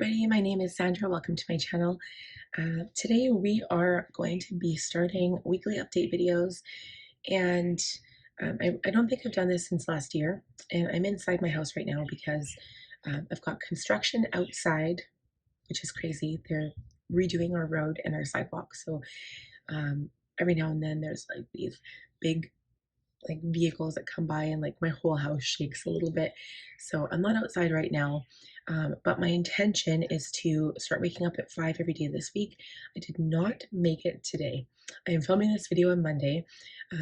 everybody, my name is Sandra. Welcome to my channel. Today we are going to be starting weekly update videos, and I don't think I've done this since last year, and I'm inside my house right now because I've got construction outside, which is crazy. They're redoing our road and our sidewalk, so um, every now and then there's like these big vehicles that come by, and like my whole house shakes a little bit. So I'm not outside right now, but my intention is to start waking up at 5 every day this week. I did not make it today. I am filming this video on Monday.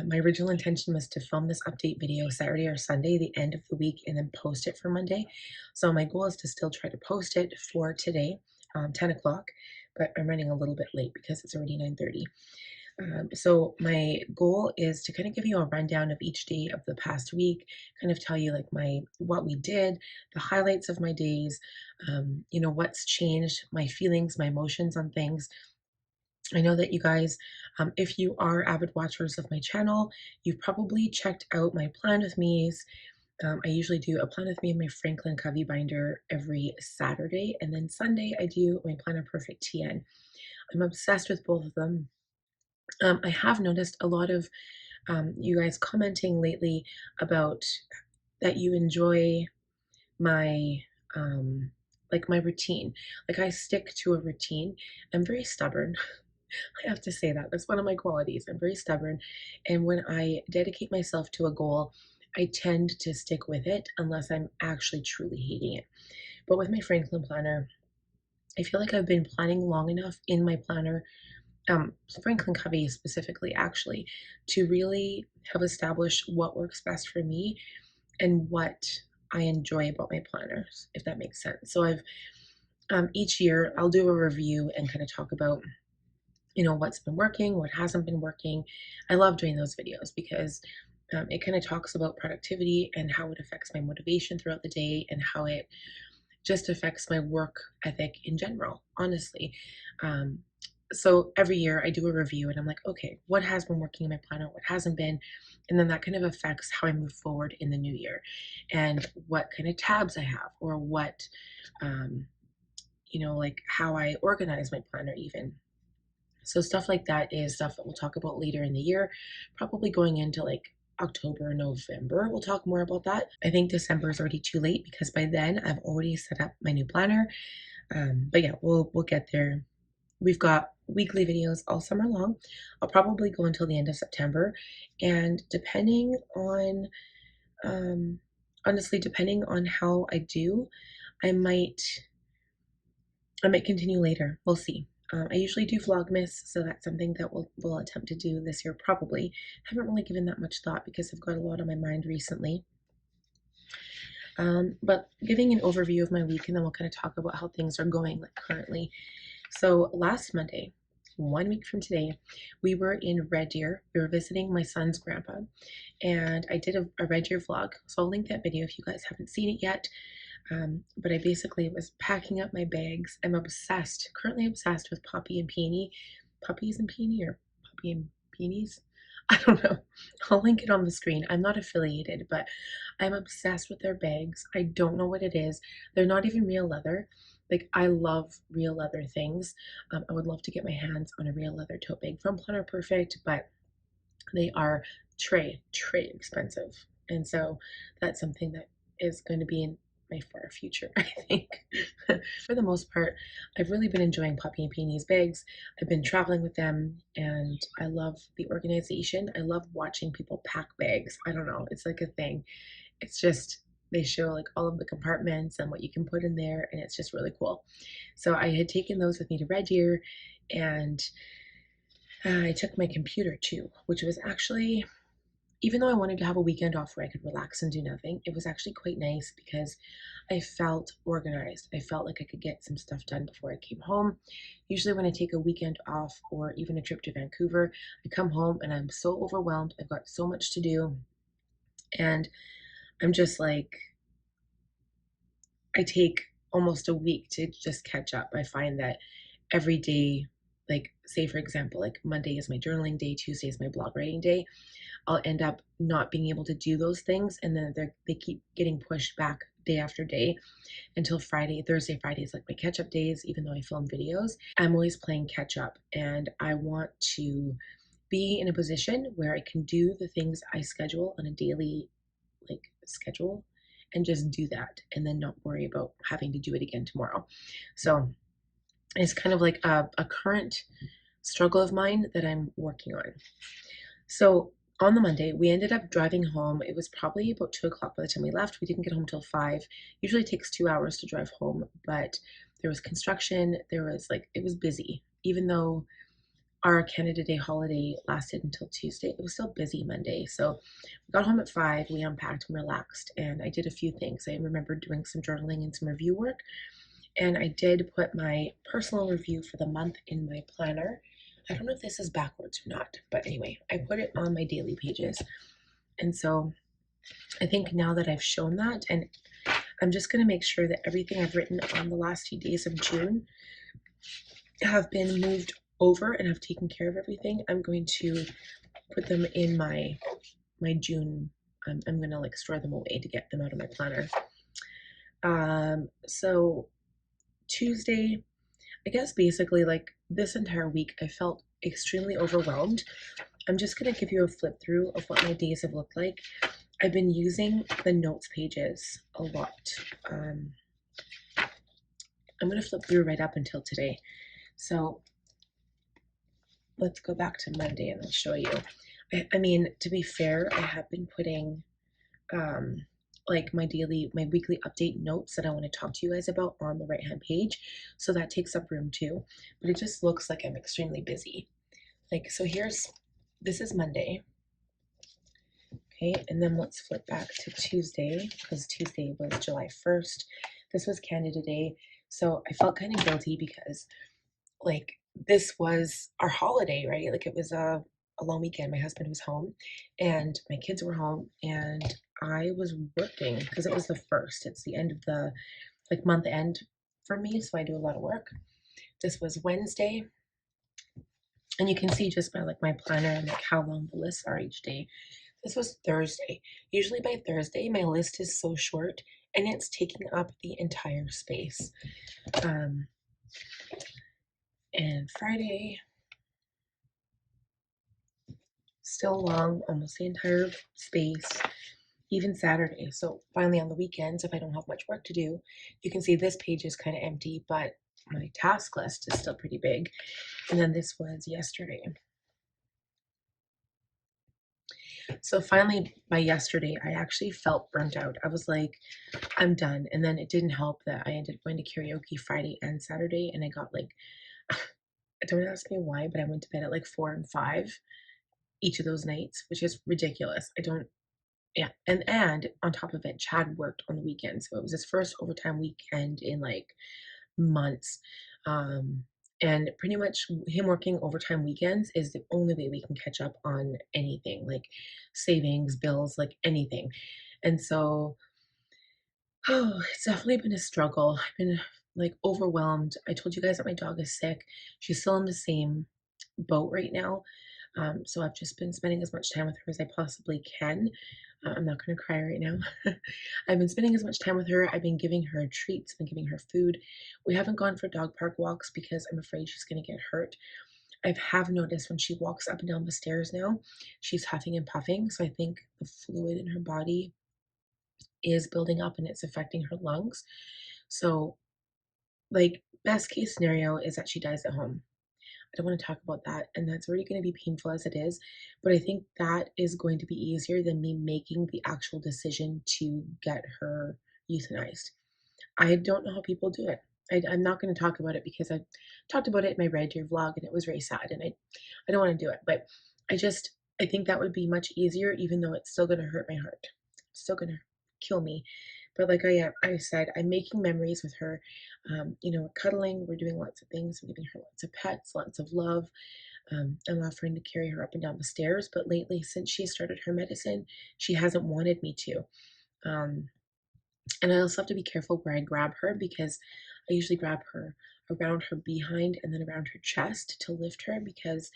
My original intention was to film this update video Saturday or Sunday, the end of the week, and then post it for Monday. So my goal is to still try to post it for today, 10 o'clock, but I'm running a little bit late because it's already 9:30. So my goal is to kind of give you a rundown of each day of the past week, kind of tell you like what we did, the highlights of my days, what's changed, my feelings, my emotions on things. I know that you guys, if you are avid watchers of my channel, you've probably checked out my plan with me's. I usually do a plan with me and my Franklin Covey binder every Saturday, and then Sunday I do my Planner Perfect TN. I'm obsessed with both of them. I have noticed a lot of you guys commenting lately about that you enjoy my my routine. Like I stick to a routine. I'm very stubborn. I have to say that. That's one of my qualities. I'm very stubborn. And when I dedicate myself to a goal, I tend to stick with it unless I'm actually truly hating it. But with my Franklin planner, I feel like I've been planning long enough in my planner, Franklin Covey specifically, actually, to really have established what works best for me and what I enjoy about my planners, if that makes sense. So I've each year I'll do a review and kind of talk about what's been working, what hasn't been working. I love doing those videos because it kind of talks about productivity and how it affects my motivation throughout the day and how it just affects my work ethic in general, honestly. Um, so every year I do a review and I'm like, okay, what has been working in my planner, what hasn't been, and then that kind of affects how I move forward in the new year and what kind of tabs I have, or what, um, like how I organize my planner even. So stuff like that is stuff that we'll talk about later in the year, probably going into like October, November. We'll talk more about that. I think December is already too late because by then I've already set up my new planner. But yeah, we'll get there. We've got weekly videos all summer long. I'll probably go until the end of September, and depending on, honestly, depending on how I do, I might continue later. We'll see. I usually do Vlogmas, so that's something that we'll attempt to do this year probably. Haven't really given that much thought because I've got a lot on my mind recently. But giving an overview of my week, and then we'll kind of talk about how things are going like currently. So last Monday, 1 week from today, we were in Red Deer. We were visiting my son's grandpa, and I did a Red Deer vlog. So I'll link that video if you guys haven't seen it yet. But I basically was packing up my bags. I'm obsessed, currently obsessed with Poppy and Peony. Puppies and Peony, or Poppy and Peonies? I don't know. I'll link it on the screen. I'm not affiliated, but I'm obsessed with their bags. I don't know what it is. They're not even real leather. Like, I love real leather things. I would love to get my hands on a real leather tote bag from Planner Perfect, but they are tray expensive. And so that's something that is going to be in my far future, I think. For the most part, I've really been enjoying Poppy and Peony's bags. I've been traveling with them, and I love the organization. I love watching people pack bags. I don't know, it's like a thing. It's just, they show like all of the compartments and what you can put in there, and it's just really cool. So I had taken those with me to Red Deer, and I took my computer too, which was actually, even though I wanted to have a weekend off where I could relax and do nothing, it was actually quite nice because I felt organized. I felt like I could get some stuff done before I came home. Usually when I take a weekend off or even a trip to Vancouver, I come home and I'm so overwhelmed. I've got so much to do, and I'm just like, I take almost a week to just catch up. I find that every day, like say for example, like Monday is my journaling day, Tuesday is my blog writing day, I'll end up not being able to do those things, and then they keep getting pushed back day after day until Friday. Thursday, Friday is like my catch up days, even though I film videos. I'm always playing catch up, and I want to be in a position where I can do the things I schedule on a daily schedule and just do that and then not worry about having to do it again tomorrow. So it's kind of like a current struggle of mine that I'm working on. So on the Monday, we ended up driving home. It was probably about 2 o'clock by the time we left. We didn't get home till 5. Usually it takes 2 hours to drive home, but there was construction. There was it was busy. Even though our Canada Day holiday lasted until Tuesday, it was still busy Monday. So we got home at 5. We unpacked and relaxed, and I did a few things. I remember doing some journaling and some review work, and I did put my personal review for the month in my planner. I don't know if this is backwards or not, but anyway, I put it on my daily pages. And so I think now that I've shown that, and I'm just going to make sure that everything I've written on the last few days of June have been moved over and have taken care of everything. I'm going to put them in my June. I'm going to store them away to get them out of my planner. So Tuesday, I guess basically this entire week, I felt extremely overwhelmed. I'm just going to give you a flip through of what my days have looked like. I've been using the notes pages a lot. I'm going to flip through right up until today. So let's go back to Monday and I'll show you. I mean, to be fair, I have been putting my weekly update notes that I want to talk to you guys about on the right hand page. So that takes up room too, but it just looks like I'm extremely busy. So this is Monday. Okay, and then let's flip back to Tuesday, because Tuesday was July 1st. This was Canada Day. So I felt kind of guilty because this was our holiday, right? It was a long weekend. My husband was home and my kids were home, and I was working because it was the first. It's the end of the month end for me, so I do a lot of work. This was Wednesday, and you can see just by my planner and how long the lists are each day. This was Thursday. Usually by Thursday, my list is so short and it's taking up the entire space. And Friday, still long, almost the entire space. Even Saturday. So finally on the weekends, if I don't have much work to do, you can see this page is kind of empty, but my task list is still pretty big. And then this was yesterday. So finally, by yesterday, I actually felt burnt out. I was like, I'm done. And then it didn't help that I ended up going to karaoke Friday and Saturday, and I got don't ask me why, but I went to bed at 4 and 5 each of those nights, which is ridiculous. Yeah. And on top of it, Chad worked on the weekend. So it was his first overtime weekend in months. And pretty much him working overtime weekends is the only way we can catch up on anything, savings, bills, anything. And so, it's definitely been a struggle. I've been overwhelmed. I told you guys that my dog is sick. She's still in the same boat right now. So I've just been spending as much time with her as I possibly can. I'm not going to cry right now. I've been spending as much time with her. I've been giving her treats, I've been giving her food. We haven't gone for dog park walks because I'm afraid she's going to get hurt. I have noticed when she walks up and down the stairs now, she's huffing and puffing. So I think the fluid in her body is building up and it's affecting her lungs. So, best case scenario is that she dies at home. I don't want to talk about that, and that's already going to be painful as it is, but I think that is going to be easier than me making the actual decision to get her euthanized. I don't know how people do it. I'm not going to talk about it because I talked about it in my Red Deer vlog and it was very sad, and I don't want to do it, but I think that would be much easier, even though it's still going to hurt my heart. It's still going to kill me. But I said, I'm making memories with her. We're cuddling, we're doing lots of things, I'm giving her lots of pets, lots of love. I'm offering to carry her up and down the stairs, but lately, since she started her medicine, she hasn't wanted me to. And I also have to be careful where I grab her, because I usually grab her around her behind and then around her chest to lift her, because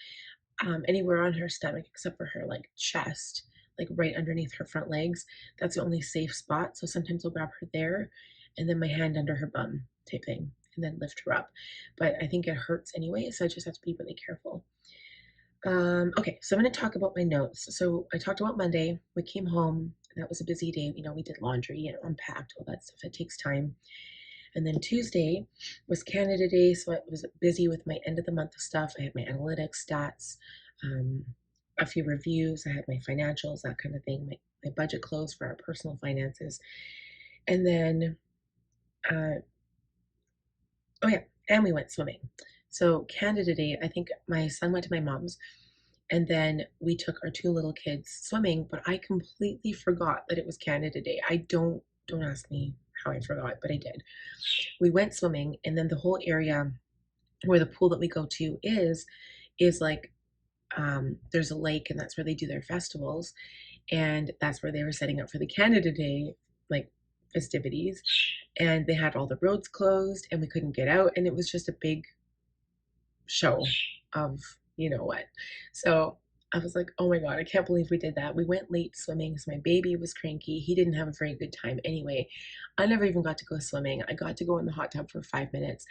anywhere on her stomach except for her chest, like right underneath her front legs. That's the only safe spot. So sometimes I'll grab her there and then my hand under her bum type thing and then lift her up. But I think it hurts anyway, so I just have to be really careful. Okay, so I'm going to talk about my notes. So I talked about Monday. We came home. That was a busy day. We did laundry and unpacked all that stuff. It takes time. And then Tuesday was Canada Day, so I was busy with my end of the month stuff. I had my analytics, stats, um, a few reviews. I had my financials, that kind of thing, my budget close for our personal finances. And then, oh yeah, and we went swimming. So Canada Day, I think my son went to my mom's, and then we took our two little kids swimming, but I completely forgot that it was Canada Day. Don't ask me how I forgot, but I did. We went swimming, and then the whole area where the pool that we go to is like there's a lake, and that's where they do their festivals, and that's where they were setting up for the Canada Day like festivities, and they had all the roads closed, and we couldn't get out, and it was just a big show of you know what. So I was like, oh my God, I can't believe we did that. We went late swimming because my baby was cranky. He didn't have a very good time anyway. I never even got to go swimming. I got to go in the hot tub for 5 minutes.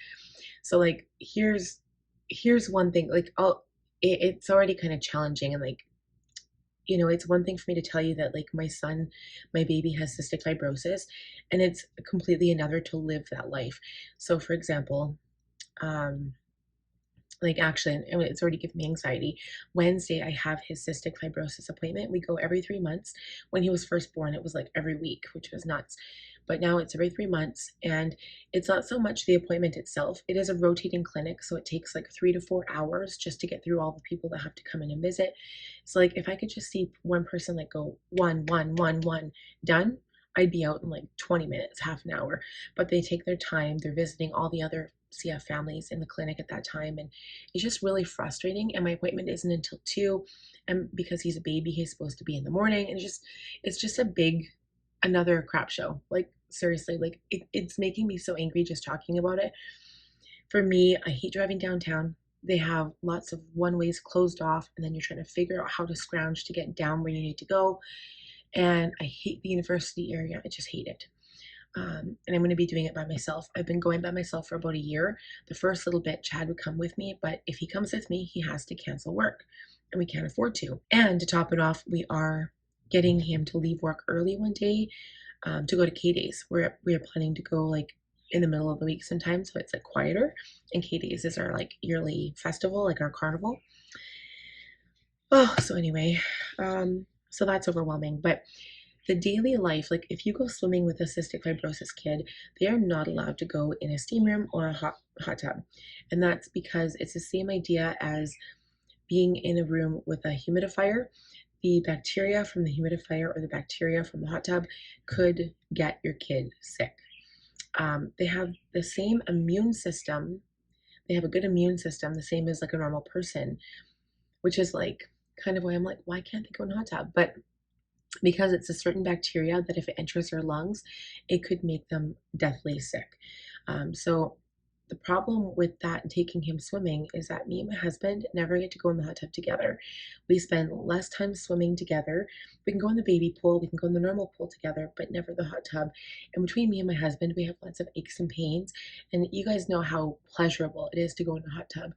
So like here's one thing. Like it's already kind of challenging, and like it's one thing for me to tell you that like my baby has cystic fibrosis, and it's completely another to live that life. So for example, um like actually, and it's already giving me anxiety. Wednesday, I have his cystic fibrosis appointment. We go every 3 months. When he was first born, it was like every week, which was nuts. But now it's every 3 months, and it's not so much the appointment itself. It is a rotating clinic, so it takes like 3 to 4 hours just to get through all the people that have to come in and visit. So like if I could just see one person like go one, done, I'd be out in like 20 minutes, half an hour. But they take their time. They're visiting all the other CF families in the clinic at that time, and it's just really frustrating. And my appointment isn't until 2, and because he's a baby, he's supposed to be in the morning, and it's just a big another crap show. Like seriously, like it's making me so angry just talking about it. For me, I hate driving downtown. They have lots of one ways closed off, and then you're trying to figure out how to scrounge to get down where you need to go. And I hate the university area. I just hate it. And I'm going to be doing it by myself. I've been going by myself for about a year. The first little bit, Chad would come with me, but if he comes with me, he has to cancel work, and we can't afford to. And to top it off, we are getting him to leave work early one day to go to K Days. We are planning to go like in the middle of the week sometimes, so it's like quieter. And K Days is our like yearly festival, like our carnival. Oh, so anyway, so that's overwhelming, but the daily life, like if you go swimming with a cystic fibrosis kid, they are not allowed to go in a steam room or a hot tub. And that's because it's the same idea as being in a room with a humidifier. The bacteria from the humidifier or the bacteria from the hot tub could get your kid sick. They have the same immune system. They have a good immune system, the same as like a normal person, which is like kind of why I'm like, why can't they go in a hot tub? But because it's a certain bacteria that if it enters your lungs, it could make them deathly sick. So the problem with that and taking him swimming is that me and my husband never get to go in the hot tub together. We spend less time swimming together. We can go in the baby pool, we can go in the normal pool together, but never the hot tub. And between me and my husband, we have lots of aches and pains. And you guys know how pleasurable it is to go in a hot tub.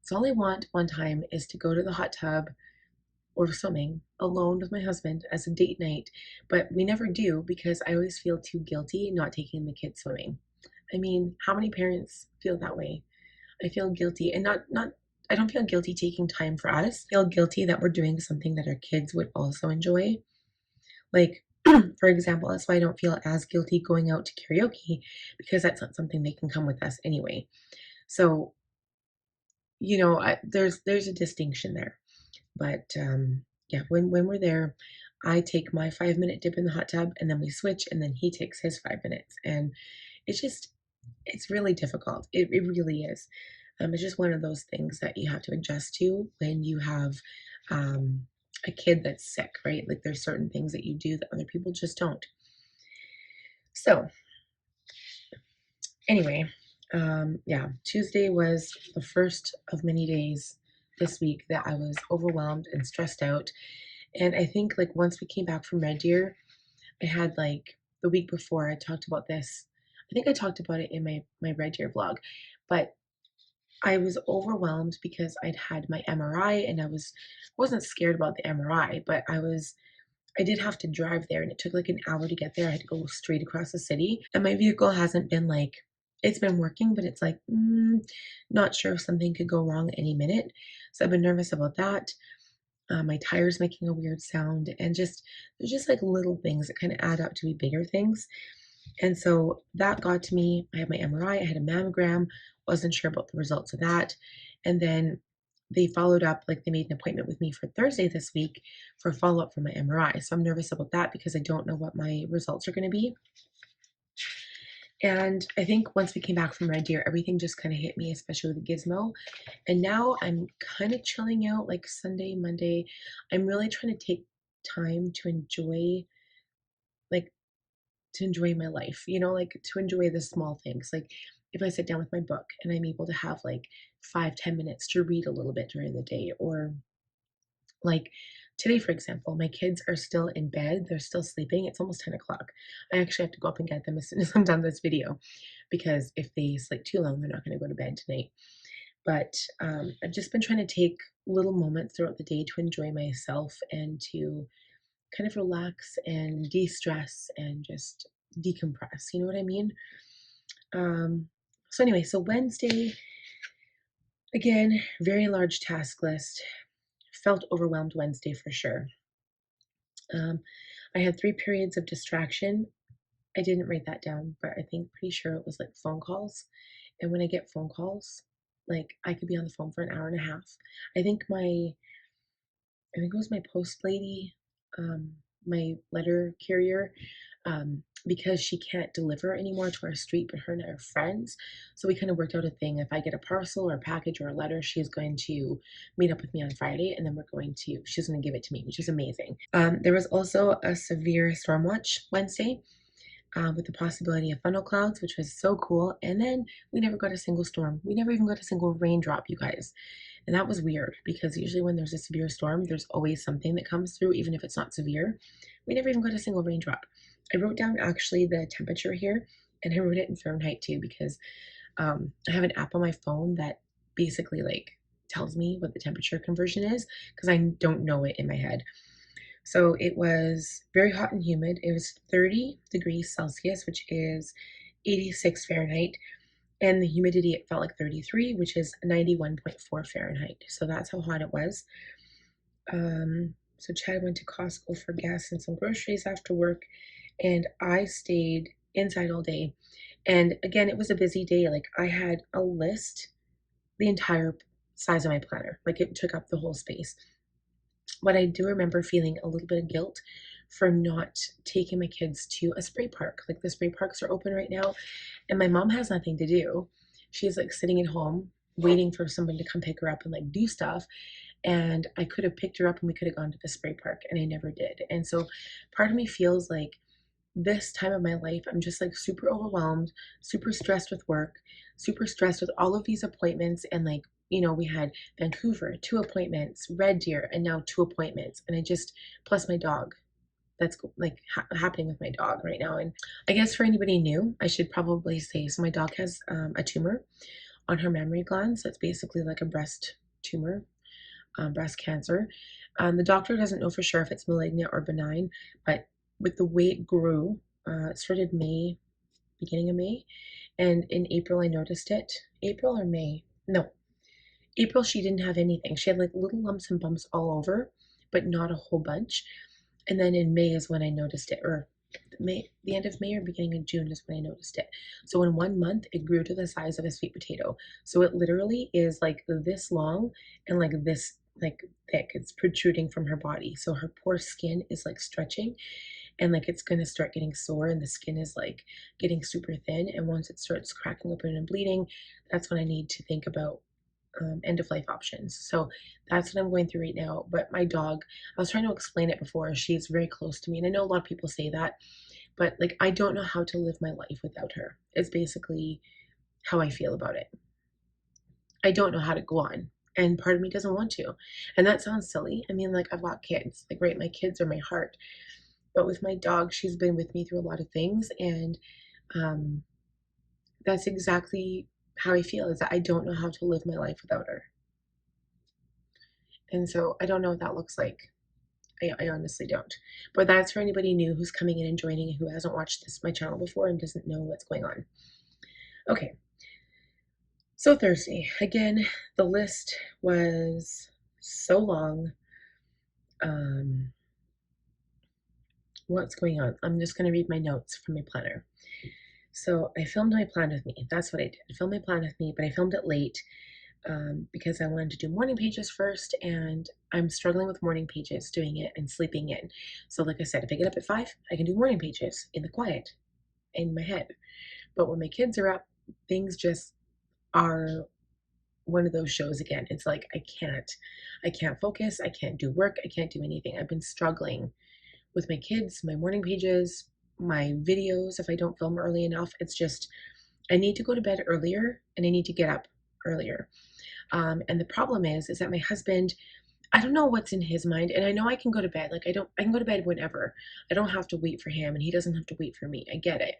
So all I want one time is to go to the hot tub or swimming alone with my husband as a date night, but we never do because I always feel too guilty not taking the kids swimming. I mean, how many parents feel that way? I feel guilty, and not I don't feel guilty taking time for us. I feel guilty that we're doing something that our kids would also enjoy. Like for example, that's why I don't feel as guilty going out to karaoke, because that's not something they can come with us anyway. So, there's a distinction there. But yeah, when we're there, I take my 5 minute dip in the hot tub, and then we switch, and then he takes his 5 minutes. And it's just, it's really difficult. It really is. It's just one of those things that you have to adjust to when you have a kid that's sick, right? Like there's certain things that you do that other people just don't. So anyway, yeah, Tuesday was the first of many days this week that I was overwhelmed and stressed out. And I think like once we came back from Red Deer, I had like the week before I talked about this. I think I talked about it in my Red Deer vlog, but I was overwhelmed because I'd had my MRI and wasn't scared about the MRI, but I did have to drive there and it took like an hour to get there. I had to go straight across the city. And my vehicle hasn't been like, it's been working, but it's like, not sure if something could go wrong any minute. So I've been nervous about that. My tire's making a weird sound, and there's just like little things that kind of add up to be bigger things. And so that got to me. I had my MRI, I had a mammogram, wasn't sure about the results of that. And then they followed up, like they made an appointment with me for Thursday this week for a follow up for my MRI. So I'm nervous about that because I don't know what my results are going to be. And I think once we came back from Red Deer, everything just kind of hit me, especially with the gizmo. And now I'm kind of chilling out like Sunday, Monday. I'm really trying to take time to like enjoy my life, like to enjoy the small things. Like if I sit down with my book and I'm able to have like 5-10 minutes to read a little bit during the day, or like today, for example, my kids are still in bed, they're still sleeping. It's almost 10 o'clock. I actually have to go up and get them as soon as I'm done this video because if they sleep too long, they're not going to go to bed tonight. But I've just been trying to take little moments throughout the day to enjoy myself and to kind of relax and de-stress and just decompress. You know what I mean? So anyway, so Wednesday, again, very large task list. Felt overwhelmed Wednesday for sure. I had 3 periods of distraction. I didn't write that down, but I think pretty sure it was like phone calls. And when I get phone calls, like I could be on the phone for an hour and a half. I think it was my post lady, my letter carrier, because she can't deliver anymore to our street, but her and I are friends. So we kind of worked out a thing. If I get a parcel or a package or a letter, she's going to meet up with me on Friday, and then she's going to give it to me, which is amazing. There was also a severe storm watch Wednesday. With the possibility of funnel clouds, which was so cool. And then we never got a single storm. We never even got a single raindrop, you guys. And that was weird because usually when there's a severe storm, there's always something that comes through, even if it's not severe. We never even got a single raindrop. I wrote down actually the temperature here, and I wrote it in Fahrenheit too because I have an app on my phone that basically like tells me what the temperature conversion is because I don't know it in my head. So it was very hot and humid. It was 30 degrees Celsius, which is 86 Fahrenheit. And the humidity, it felt like 33, which is 91.4 Fahrenheit. So that's how hot it was. So Chad went to Costco for gas and some groceries after work, and I stayed inside all day. And again, it was a busy day. Like I had a list, the entire size of my planner. Like it took up the whole space. But I do remember feeling a little bit of guilt for not taking my kids to a spray park. Like the spray parks are open right now, and my mom has nothing to do. She's like sitting at home waiting for someone to come pick her up and like do stuff. And I could have picked her up and we could have gone to the spray park, and I never did. And so part of me feels like this time of my life, I'm just like super overwhelmed, super stressed with work, super stressed with all of these appointments. And like, we had Vancouver, 2 appointments, Red Deer, and now 2 appointments. And plus my dog. That's like happening with my dog right now. And I guess for anybody new, I should probably say so my dog has a tumor on her mammary gland. So it's basically like a breast tumor, breast cancer. The doctor doesn't know for sure if it's malignant or benign, but with the way it grew, it started beginning of May, and in April I noticed it. April or May? No, April she didn't have anything. She had like little lumps and bumps all over, but not a whole bunch. And then in May is when I noticed it, or the end of May or beginning of June is when I noticed it. So in 1 month, it grew to the size of a sweet potato. So it literally is like this long and like this like thick. It's protruding from her body. So her poor skin is like stretching, and like it's going to start getting sore, and the skin is like getting super thin. And once it starts cracking open and bleeding, that's when I need to think about end of life options. So that's what I'm going through right now. But my dog, I was trying to explain it before, she's very close to me. And I know a lot of people say that, but like I don't know how to live my life without her. It's basically how I feel about it. I don't know how to go on. And part of me doesn't want to. And that sounds silly. I mean, like, I've got kids, like, right, my kids are my heart. But with my dog, she's been with me through a lot of things, and um, that's exactly how I feel, is that I don't know how to live my life without her. And so I don't know what that looks like. I honestly don't. But that's for anybody new who's coming in and joining, who hasn't watched my channel before and doesn't know what's going on. Okay, so Thursday, again, the list was so long. What's going on? I'm just going to read my notes from my planner. So I filmed my plan with me. That's what I did. I filmed my plan with me, but I filmed it late because I wanted to do morning pages first, and I'm struggling with morning pages, doing it and sleeping in. So like I said, if I get up at 5, I can do morning pages in the quiet in my head. But when my kids are up, things just are one of those shows again. It's like I can't focus, I can't do work, I can't do anything. I've been struggling with my kids, my morning pages, my videos. If I don't film early enough, it's just I need to go to bed earlier and I need to get up earlier. And the problem is that my husband, I don't know what's in his mind, and I know I can go to bed. Like I can go to bed whenever. I don't have to wait for him, and he doesn't have to wait for me. I get it,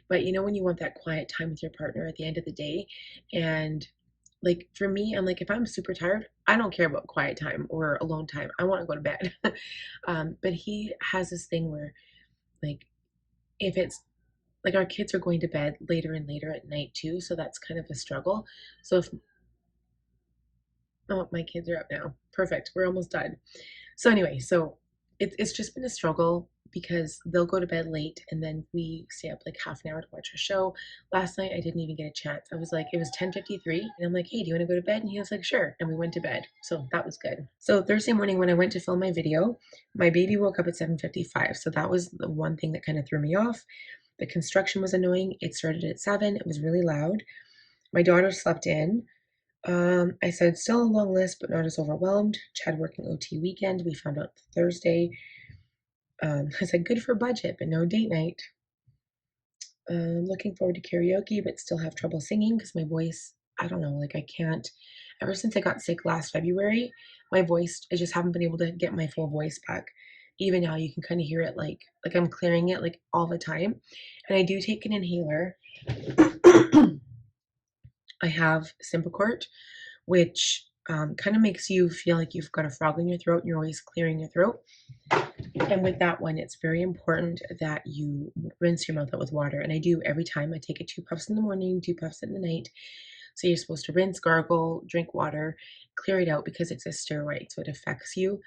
but you know when you want that quiet time with your partner at the end of the day, and like for me, I'm like if I'm super tired, I don't care about quiet time or alone time. I want to go to bed. But he has this thing where like if it's like our kids are going to bed later and later at night too, so that's kind of a struggle. So if oh, my kids are up now. Perfect. We're almost done. So anyway, so it's just been a struggle because they'll go to bed late and then we stay up like half an hour to watch a show. Last night I didn't even get a chance. I was like, it was 10:53 and I'm like, hey, do you want to go to bed? And he was like, sure. And we went to bed. So that was good. So Thursday morning when I went to film my video, my baby woke up at 7:55. So that was the one thing that kind of threw me off. The construction was annoying. It started at 7. It was really loud. My daughter slept in. I said still a long list, but not as overwhelmed. Chad working OT weekend. We found out Thursday. I said good for budget, but no date night. Looking forward to karaoke, but still have trouble singing because my voice, I don't know, like I can't. Ever since I got sick last February, my voice, I just haven't been able to get my full voice back. Even now, you can kind of hear it like I'm clearing it like all the time. And I do take an inhaler. I have Sympacort, which kind of makes you feel like you've got a frog in your throat and you're always clearing your throat. And with that one, it's very important that you rinse your mouth out with water. And I do every time. I take it 2 puffs in the morning, 2 puffs in the night. So you're supposed to rinse, gargle, drink water, clear it out because it's a steroid, so it affects you.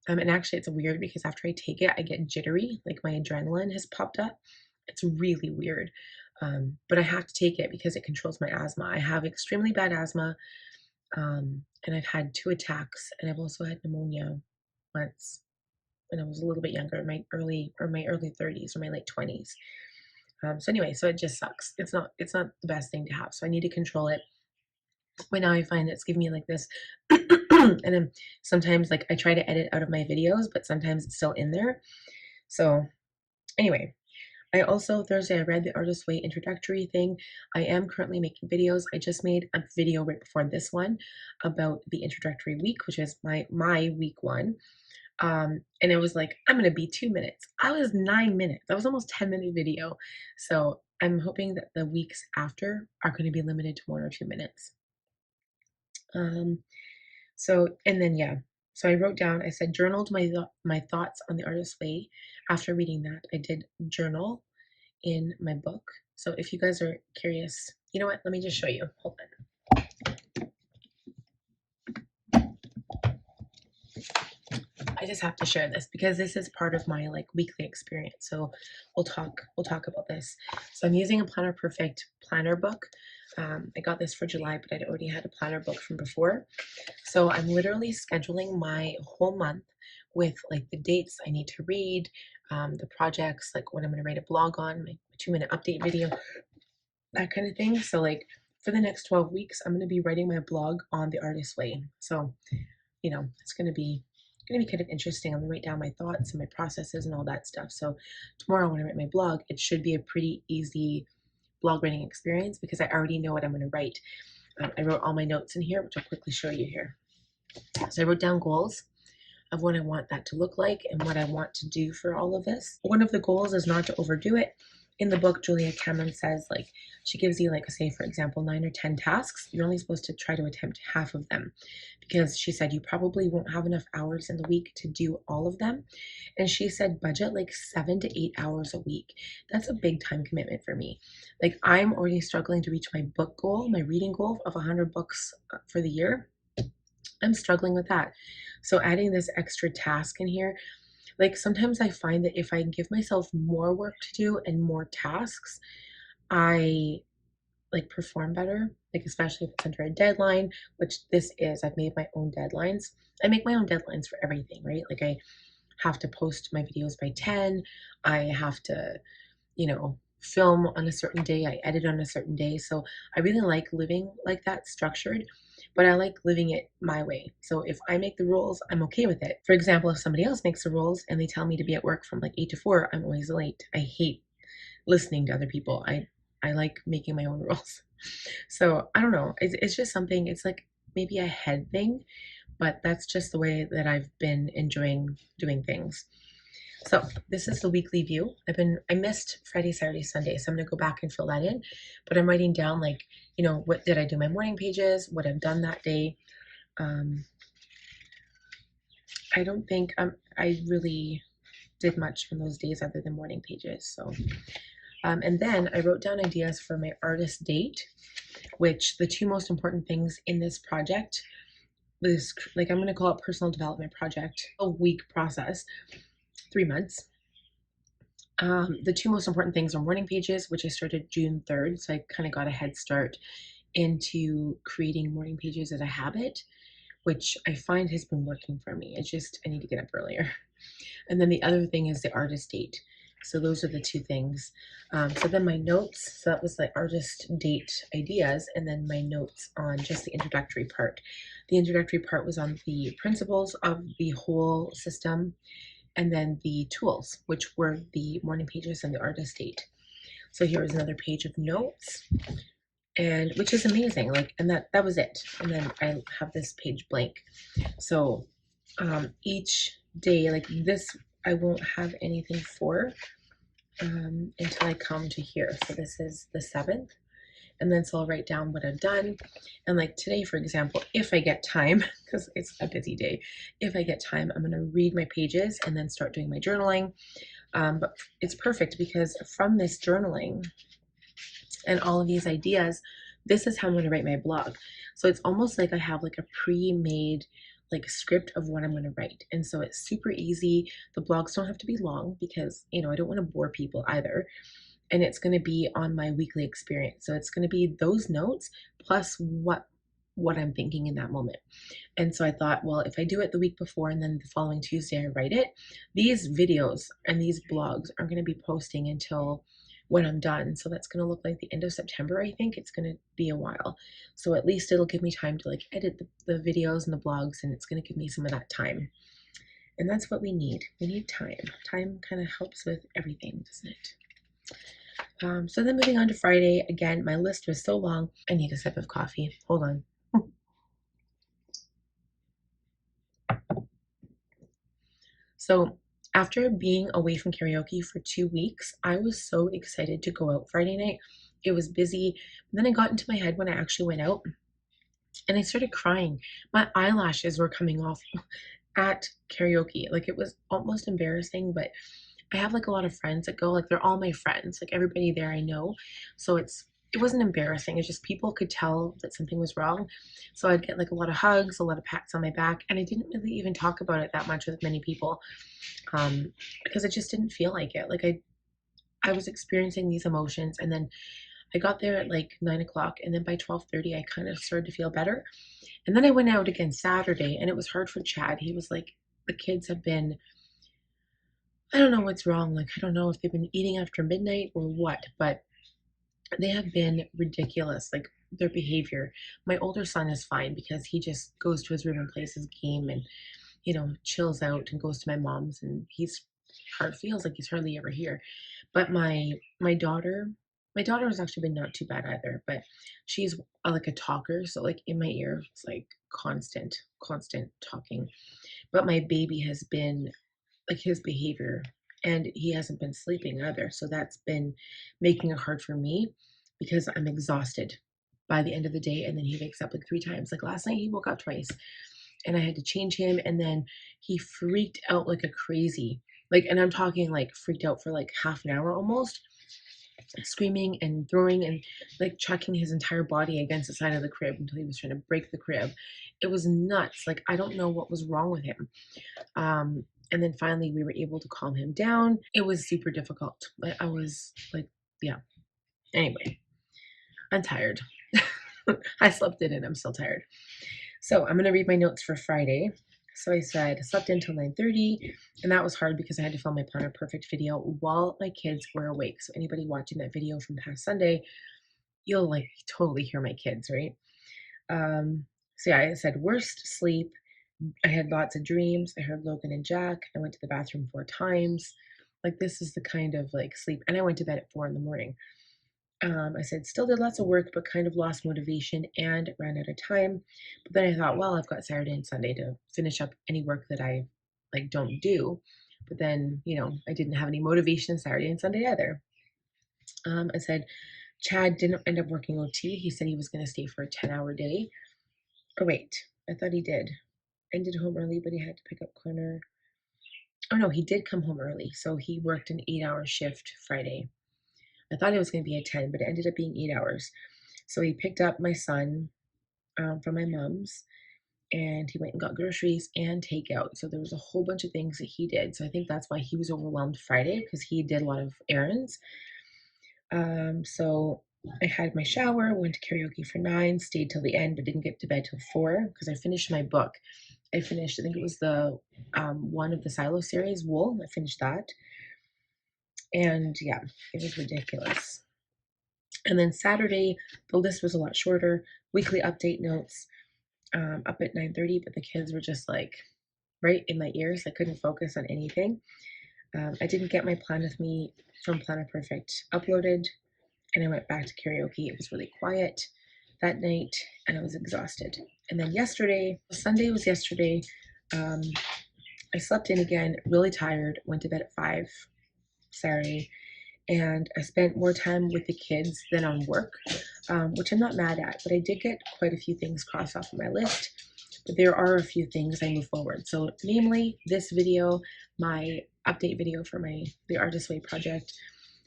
And actually, it's weird because after I take it, I get jittery, like my adrenaline has popped up. It's really weird. But I have to take it because it controls my asthma. I have extremely bad asthma, and I've had 2 attacks, and I've also had pneumonia once when I was a little bit younger, in my early 30s or my late 20s. So anyway, so it just sucks. It's not the best thing to have. So I need to control it. But now I find it's giving me like this, and then sometimes like I try to edit out of my videos, but sometimes it's still in there. So anyway, I also, Thursday, I read the Artist's Way introductory thing. I am currently making videos. I just made a video right before this one about the introductory week, which is my week 1. And it was like, I'm going to be 2 minutes. I was 9 minutes. That was almost 10-minute video. So I'm hoping that the weeks after are going to be limited to 1 or 2 minutes. So, and then, yeah. So I wrote down, I said, journaled my thoughts on the Artist's Way. After reading that, I did journal in my book. So if you guys are curious, you know what? Let me just show you. Hold on. I just have to share this because this is part of my like weekly experience. So we'll talk about this. So I'm using a Planner Perfect planner book. I got this for July, but I'd already had a planner book from before. So I'm literally scheduling my whole month with like the dates I need to read, the projects, like what I'm going to write a blog on, my 2-minute update video, that kind of thing. So like for the next 12 weeks, I'm going to be writing my blog on the Artist's Way. So, you know, it's going to be kind of interesting. I'm going to write down my thoughts and my processes and all that stuff. So tomorrow when I write my blog, it should be a pretty easy blog writing experience because I already know what I'm going to write. I wrote all my notes in here, which I'll quickly show you here. So I wrote down goals of what I want that to look like and what I want to do for all of this. One of the goals is not to overdo it. In the book, Julia Cameron says, like, she gives you, like, say, for example, 9 or 10 tasks. You're only supposed to try to attempt half of them because she said you probably won't have enough hours in the week to do all of them. And she said budget like 7 to 8 hours a week. That's a big time commitment for me. Like, I'm already struggling to reach my book goal, my reading goal of 100 books for the year. I'm struggling with that. So adding this extra task in here, like sometimes I find that if I give myself more work to do and more tasks, I like perform better, like especially if it's under a deadline, which this is. I've made my own deadlines. I make my own deadlines for everything, right? Like I have to post my videos by 10. I have to, film on a certain day. I edit on a certain day. So I really like living like that, structured, but I like living it my way. So if I make the rules, I'm okay with it. For example, if somebody else makes the rules and they tell me to be at work from like 8 to 4, I'm always late. I hate listening to other people. I like making my own rules. So I don't know. It's just something, it's like maybe a head thing, but that's just the way that I've been enjoying doing things. So this is the weekly view. I missed Friday, Saturday, Sunday, so I'm gonna go back and fill that in. But I'm writing down like, what did I do my morning pages, what I've done that day. I don't think I really did much from those days other than morning pages. So, and then I wrote down ideas for my artist date, which the two most important things in this project was like, I'm gonna call it personal development project, a week process, 3 months. The two most important things are morning pages, which I started June 3rd. So I kind of got a head start into creating morning pages as a habit, which I find has been working for me. It's just, I need to get up earlier. And then the other thing is the artist date. So those are the two things. So then my notes, so that was the artist date ideas, and then my notes on just the introductory part. The introductory part was on the principles of the whole system, and then the tools, which were the morning pages and the artist date. So here is another page of notes, and which is amazing. Like, and that was it. And then I have this page blank. So each day, like this, I won't have anything for until I come to here. So this is the 7th. And then so I'll write down what I've done. And like today, for example, if I get time, because it's a busy day, if I get time, I'm going to read my pages and then start doing my journaling. But it's perfect because from this journaling and all of these ideas, this is how I'm going to write my blog. So it's almost like I have like a pre-made like script of what I'm going to write. And so it's super easy. The blogs don't have to be long because, I don't want to bore people either. And it's going to be on my weekly experience. So it's going to be those notes plus what I'm thinking in that moment. And so I thought, well, if I do it the week before and then the following Tuesday I write it, these videos and these blogs aren't going to be posting until when I'm done. So that's going to look like the end of September. I think it's going to be a while. So at least it'll give me time to like edit the videos and the blogs, and it's going to give me some of that time. And that's what we need. We need time. Time kind of helps with everything, doesn't it? So then moving on to Friday, again, my list was so long. I need a sip of coffee. Hold on. So after being away from karaoke for 2 weeks, I was so excited to go out Friday night. It was busy. But then I got into my head when I actually went out and I started crying. My eyelashes were coming off at karaoke. Like it was almost embarrassing, but I have like a lot of friends that go, like they're all my friends, like everybody there I know. So it wasn't embarrassing. It's just people could tell that something was wrong. So I'd get like a lot of hugs, a lot of pats on my back, and I didn't really even talk about it that much with many people because it just didn't feel like it. Like I was experiencing these emotions, and then I got there at like 9 o'clock, and then by 12:30 I kind of started to feel better. And then I went out again Saturday, and it was hard for Chad. He was like, the kids have been, I don't know what's wrong. Like, I don't know if they've been eating after midnight or what, but they have been ridiculous. Like, their behavior. My older son is fine because he just goes to his room and plays his game and, chills out and goes to my mom's, and feels like he's hardly ever here. But my daughter, My daughter has actually been not too bad either, but she's like a talker, so like in my ear, it's like constant talking. But my baby has been like his behavior, and he hasn't been sleeping either. So that's been making it hard for me because I'm exhausted by the end of the day. And then he wakes up like 3 times. Like last night, he woke up twice and I had to change him. And then he freaked out like a crazy. Like, and I'm talking like freaked out for like half an hour almost, screaming and throwing and like chucking his entire body against the side of the crib until he was trying to break the crib. It was nuts. Like, I don't know what was wrong with him. And then finally we were able to calm him down. It was super difficult. I was like, yeah. Anyway, I'm tired. I slept in and I'm still tired. So I'm gonna read my notes for Friday. So I said slept until 9:30, and that was hard because I had to film my Planner Perfect video while my kids were awake. So anybody watching that video from past Sunday, you'll like totally hear my kids, right? So yeah, I said worst sleep. I had lots of dreams. I heard Logan and Jack. I went to the bathroom 4 times. Like this is the kind of like sleep. And I went to bed at 4 in the morning. I said still did lots of work, but kind of lost motivation and ran out of time. But then I thought, well, I've got Saturday and Sunday to finish up any work that I like don't do. But then, I didn't have any motivation Saturday and Sunday either. I said Chad didn't end up working OT. He said he was going to stay for a 10-hour day. Oh, wait, I thought he did. Ended home early, but he had to pick up Connor. Oh, no, he did come home early. So he worked an 8-hour shift Friday. I thought it was going to be a 10, but it ended up being 8 hours. So he picked up my son from my mom's, and he went and got groceries and takeout. So there was a whole bunch of things that he did. So I think that's why he was overwhelmed Friday, because he did a lot of errands. So I had my shower, went to karaoke for 9, stayed till the end, but didn't get to bed till 4 because I finished my book. I finished, I think it was the one of the Silo series, Wool. I finished that. And yeah, it was ridiculous. And then Saturday, the list was a lot shorter. Weekly update notes up at 9:30, but the kids were just like right in my ears. I couldn't focus on anything. I didn't get my Plan With Me from Planner Perfect uploaded, and I went back to karaoke. It was really quiet that night, and I was exhausted. And then yesterday, Sunday was yesterday, I slept in again, really tired, went to bed at 5 Saturday, and I spent more time with the kids than on work, which I'm not mad at, but I did get quite a few things crossed off of my list. But there are a few things I move forward. So namely this video, my update video for the Artist Way project,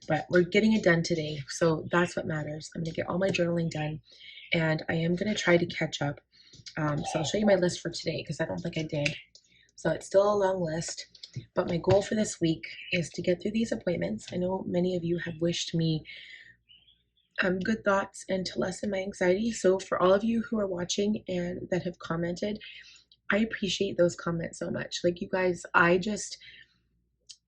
but we're getting it done today. So that's what matters. I'm gonna get all my journaling done, and I am gonna try to catch up. So I'll show you my list for today because I don't think I did. So it's still a long list, but my goal for this week is to get through these appointments. I know many of you have wished me good thoughts and to lessen my anxiety. So for all of you who are watching and that have commented, I appreciate those comments so much. Like you guys, I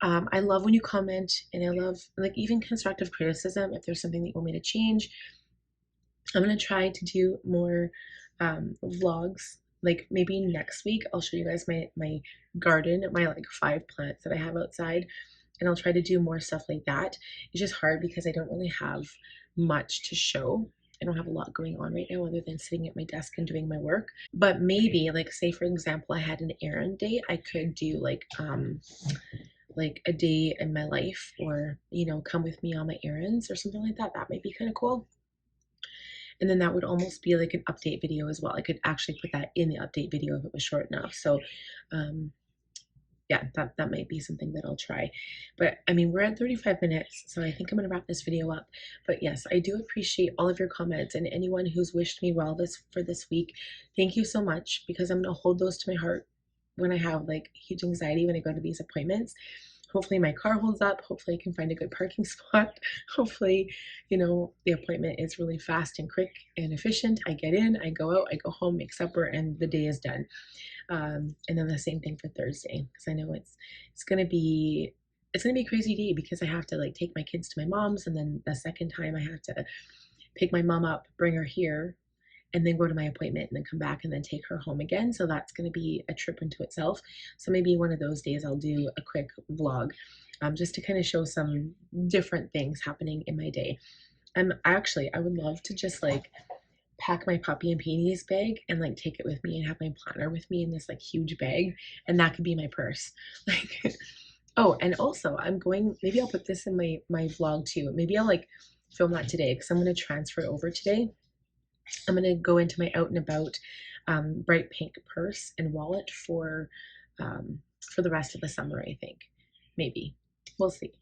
love when you comment, and I love like even constructive criticism. If there's something that you want me to change, I'm gonna try to do more vlogs. Like maybe next week, I'll show you guys my garden, my like 5 plants that I have outside, and I'll try to do more stuff like that. It's just hard because I don't really have much to show. I don't have a lot going on right now other than sitting at my desk and doing my work. But maybe, like say for example, I had an errand day, I could do like a day in my life, or come with me on my errands or something like that. That might be kind of cool. And then that would almost be like an update video as well. I could actually put that in the update video if it was short enough. So yeah, that might be something that I'll try. But I mean, we're at 35 minutes, so I think I'm gonna wrap this video up. But yes, I do appreciate all of your comments, and anyone who's wished me well for this week. Thank you so much, because I'm gonna hold those to my heart when I have like huge anxiety when I go to these appointments. Hopefully my car holds up. Hopefully I can find a good parking spot. Hopefully, the appointment is really fast and quick and efficient. I get in, I go out, I go home, make supper, and the day is done. And then the same thing for Thursday, because I know it's gonna be a crazy day, because I have to like take my kids to my mom's, and then the second time I have to pick my mom up, bring her here, and then go to my appointment, and then come back and then take her home again. So that's going to be a trip into itself. So maybe one of those days I'll do a quick vlog, just to kind of show some different things happening in my day. I would love to just like pack my Poppy and Peonies bag and like take it with me and have my planner with me in this like huge bag, and that could be my purse. Like, oh, and also I'm going. Maybe I'll put this in my vlog too. Maybe I'll like film that today because I'm gonna transfer it over today. I'm gonna go into my out and about bright pink purse and wallet for the rest of the summer. I think maybe we'll see.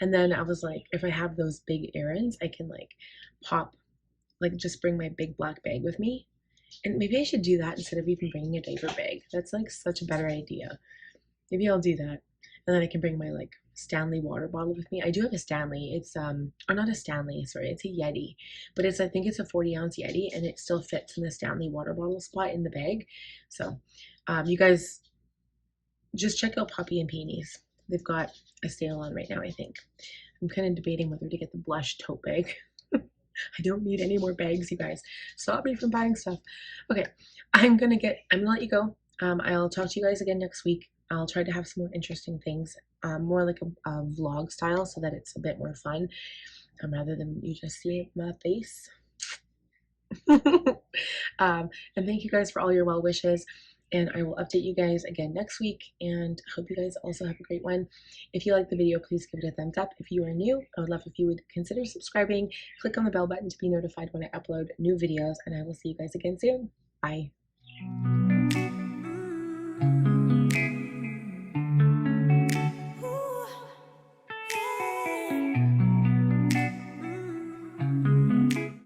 And then I was like, if I have those big errands, I can like pop like just bring my big black bag with me. And maybe I should do that instead of even bringing a diaper bag. That's like such a better idea. Maybe I'll do that. And then I can bring my like Stanley water bottle with me. I do have a Stanley. It's or not a Stanley, sorry, it's a Yeti. But it's I think it's a 40-ounce Yeti and it still fits in the Stanley water bottle spot in the bag. So you guys just check out Poppy and Peonies. They've got a sale on right now, I think. I'm kind of debating whether to get the blush tote bag. I don't need any more bags, you guys. Stop me from buying stuff. Okay, I'm gonna let you go. I'll talk to you guys again next week. I'll try to have some more interesting things, more like a vlog style, so that it's a bit more fun, rather than you just see my face. And thank you guys for all your well wishes. And I will update you guys again next week. And I hope you guys also have a great one. If you like the video, please give it a thumbs up. If you are new, I would love if you would consider subscribing. Click on the bell button to be notified when I upload new videos. And I will see you guys again soon. Bye.